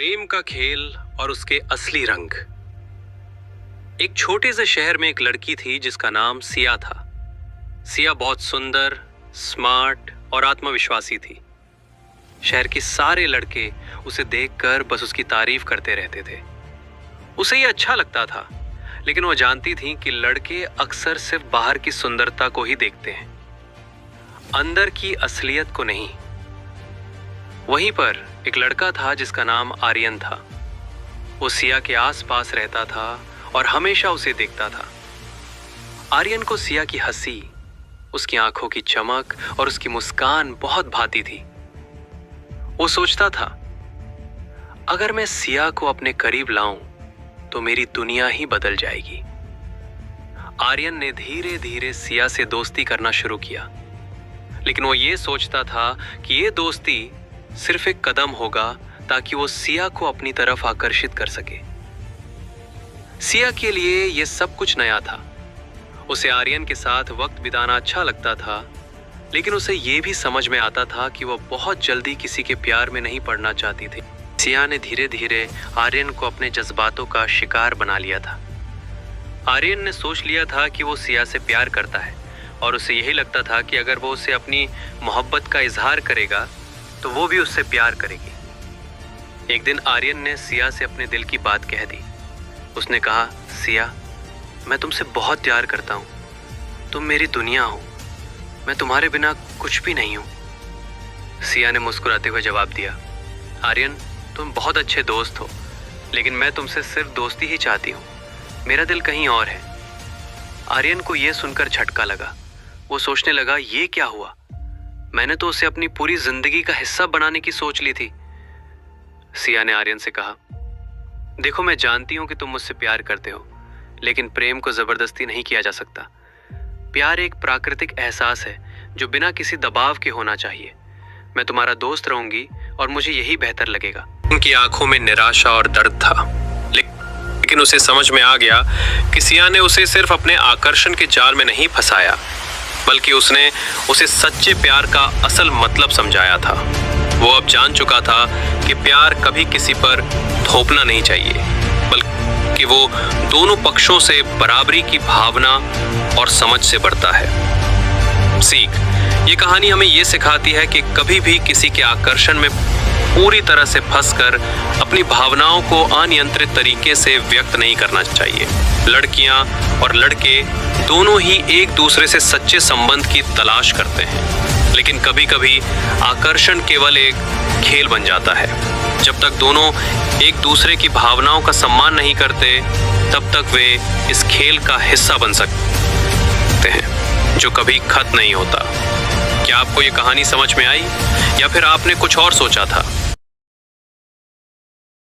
प्रेम का खेल और उसके असली रंग। एक छोटे से शहर में एक लड़की थी जिसका नाम सिया था। सिया बहुत सुंदर, स्मार्ट और आत्मविश्वासी थी। शहर के सारे लड़के उसे देखकर बस उसकी तारीफ करते रहते थे। उसे ये अच्छा लगता था, लेकिन वो जानती थी कि लड़के अक्सर सिर्फ बाहर की सुंदरता को ही देखते हैं, अंदर की असलियत को नहीं। वहीं पर एक लड़का था जिसका नाम आर्यन था। वो सिया के आसपास रहता था और हमेशा उसे देखता था। आर्यन को सिया की हंसी, उसकी आंखों की चमक और उसकी मुस्कान बहुत भाती थी। वो सोचता था, अगर मैं सिया को अपने करीब लाऊं तो मेरी दुनिया ही बदल जाएगी। आर्यन ने धीरे धीरे सिया से दोस्ती करना शुरू किया, लेकिन वो ये सोचता था कि ये दोस्ती सिर्फ एक कदम होगा ताकि वो सिया को अपनी तरफ आकर्षित कर सके। सिया के लिए ये सब कुछ नया था। उसे आर्यन के साथ वक्त बिताना अच्छा लगता था, लेकिन उसे ये भी समझ में आता था कि वो बहुत जल्दी किसी के प्यार में नहीं पड़ना चाहती थी। सिया ने धीरे धीरे आर्यन को अपने जज्बातों का शिकार बना लिया था। आर्यन ने सोच लिया था कि वो सिया से प्यार करता है और उसे यही लगता था कि अगर वो उसे अपनी मोहब्बत का इजहार करेगा तो वो भी उससे प्यार करेगी। एक दिन आर्यन ने सिया से अपने दिल की बात कह दी। उसने कहा, सिया, मैं तुमसे बहुत प्यार करता हूँ। तुम मेरी दुनिया हो। मैं तुम्हारे बिना कुछ भी नहीं हूँ। सिया ने मुस्कुराते हुए जवाब दिया, आर्यन, तुम बहुत अच्छे दोस्त हो, लेकिन मैं तुमसे सिर्फ दोस्ती ही चाहती हूँ। मेरा दिल कहीं और है। आर्यन को यह सुनकर झटका लगा। वो सोचने लगा, ये क्या हुआ? मैंने तो उसे अपनी पूरी जिंदगी का हिस्सा बनाने की सोच ली थी। सिया ने आर्यन से कहा, देखो, मैं जानती हूं कि तुम मुझसे प्यार करते हो, लेकिन प्रेम को जबरदस्ती नहीं किया जा सकता। प्यार एक प्राकृतिक एहसास है जो बिना किसी दबाव के होना चाहिए। मैं तुम्हारा दोस्त रहूंगी और मुझे यही बेहतर लगेगा। उनकी आंखों में निराशा और दर्द था, लेकिन उसे समझ में आ गया कि सिया ने उसे सिर्फ अपने आकर्षण के जाल में नहीं फंसाया, बल्कि उसने उसे सच्चे प्यार का असल मतलब समझाया था। वो अब जान चुका था कि प्यार कभी किसी पर थोपना नहीं चाहिए, बल्कि वो दोनों पक्षों से बराबरी की भावना और समझ से बढ़ता है। सीख, ये कहानी हमें ये सिखाती है कि कभी भी किसी के आकर्षण में पूरी तरह से फंसकर अपनी भावनाओं को अनियंत्रित तरीके से व्यक्त नहीं करना चाहिए। लड़कियां और लड़के दोनों ही एक दूसरे से सच्चे संबंध की तलाश करते हैं, लेकिन कभी कभी आकर्षण केवल एक खेल बन जाता है। जब तक दोनों एक दूसरे की भावनाओं का सम्मान नहीं करते, तब तक वे इस खेल का हिस्सा बन सकते हैं, जो कभी खत्म नहीं होता। क्या आपको ये कहानी समझ में आई, या फिर आपने कुछ और सोचा था?